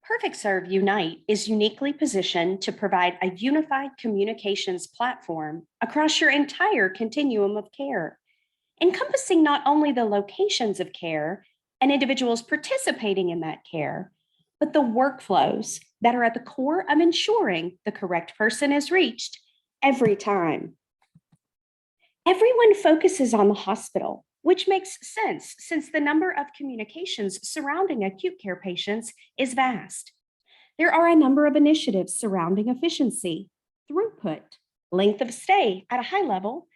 PerfectServe Unite is uniquely positioned to provide a unified communications platform across your entire continuum of care, encompassing not only the locations of care and individuals participating in that care, but the workflows that are at the core of ensuring the correct person is reached every time. Everyone focuses on the hospital, which makes sense since the number of communications surrounding acute care patients is vast. There are a number of initiatives surrounding efficiency, throughput, length of stay at a high level.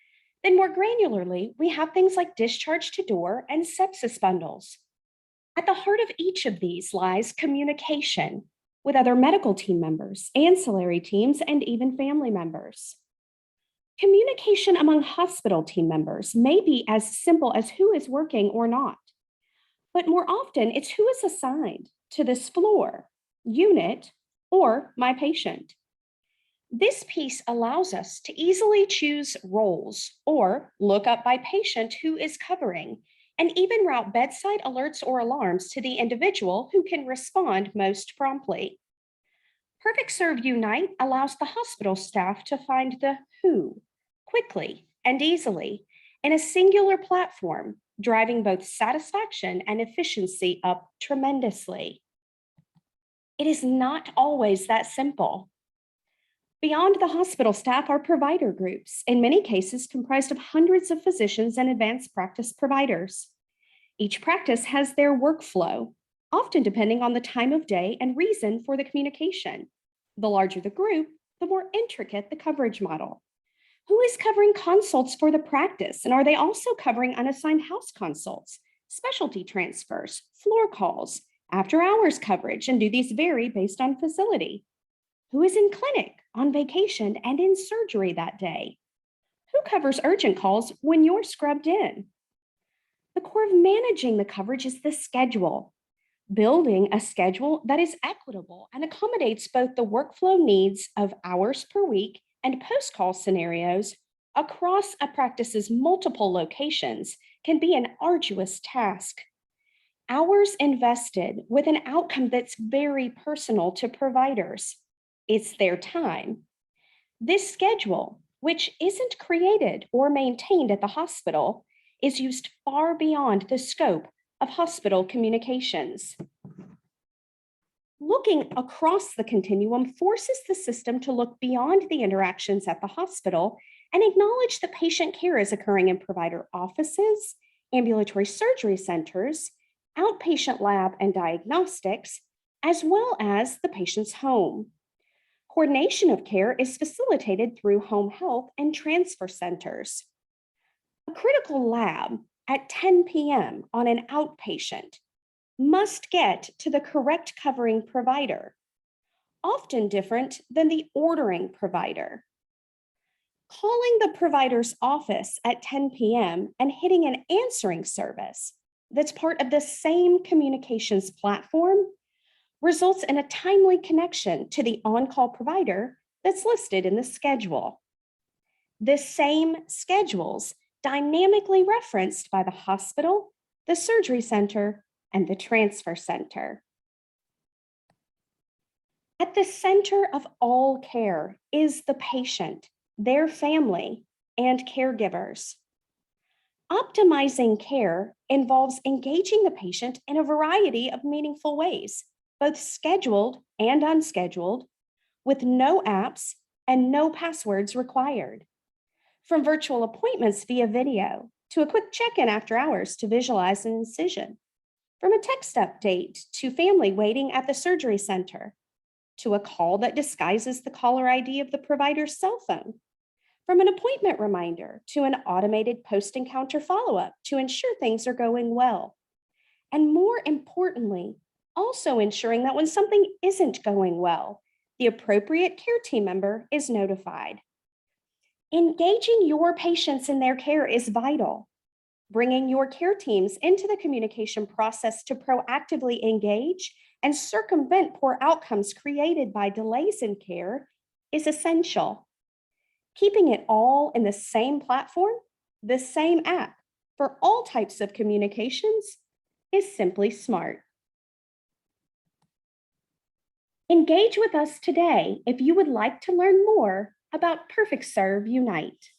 Then more granularly, we have things like discharge to door and sepsis bundles. At the heart of each of these lies communication with other medical team members, ancillary teams, and even family members. Communication among hospital team members may be as simple as who is working or not, but more often it's who is assigned to this floor, unit, or my patient. This piece allows us to easily choose roles or look up by patient who is covering, and even route bedside alerts or alarms to the individual who can respond most promptly. PerfectServe Unite allows the hospital staff to find the who quickly and easily in a singular platform, driving both satisfaction and efficiency up tremendously. It is not always that simple. Beyond the hospital staff are provider groups, in many cases comprised of hundreds of physicians and advanced practice providers. Each practice has their workflow, often depending on the time of day and reason for the communication. The larger the group, the more intricate the coverage model. Who is covering consults for the practice, and are they also covering unassigned house consults, specialty transfers, floor calls, after hours coverage, and do these vary based on facility? Who is in clinic, on vacation, and in surgery that day? Who covers urgent calls when you're scrubbed in? The core of managing the coverage is the schedule. Building a schedule that is equitable and accommodates both the workflow needs of hours per week and post-call scenarios across a practice's multiple locations can be an arduous task. Hours invested with an outcome that's very personal to providers. It's their time. This schedule, which isn't created or maintained at the hospital, is used far beyond the scope of hospital communications. Looking across the continuum forces the system to look beyond the interactions at the hospital and acknowledge that patient care is occurring in provider offices, ambulatory surgery centers, outpatient lab and diagnostics, as well as the patient's home. Coordination of care is facilitated through home health and transfer centers. A critical lab at 10 p.m. on an outpatient must get to the correct covering provider, often different than the ordering provider. Calling the provider's office at 10 p.m. and hitting an answering service that's part of the same communications platform results in a timely connection to the on-call provider that's listed in the schedule. The same schedules dynamically referenced by the hospital, the surgery center, and the transfer center. At the center of all care is the patient, their family, and caregivers. Optimizing care involves engaging the patient in a variety of meaningful ways, both scheduled and unscheduled, with no apps and no passwords required. From virtual appointments via video to a quick check-in after hours to visualize an incision, from a text update to family waiting at the surgery center, to a call that disguises the caller ID of the provider's cell phone, from an appointment reminder to an automated post-encounter follow-up to ensure things are going well. And more importantly, also ensuring that when something isn't going well, the appropriate care team member is notified. Engaging your patients in their care is vital. Bringing your care teams into the communication process to proactively engage and circumvent poor outcomes created by delays in care is essential. Keeping it all in the same platform, the same app for all types of communications is simply smart. Engage with us today if you would like to learn more about PerfectServe Unite.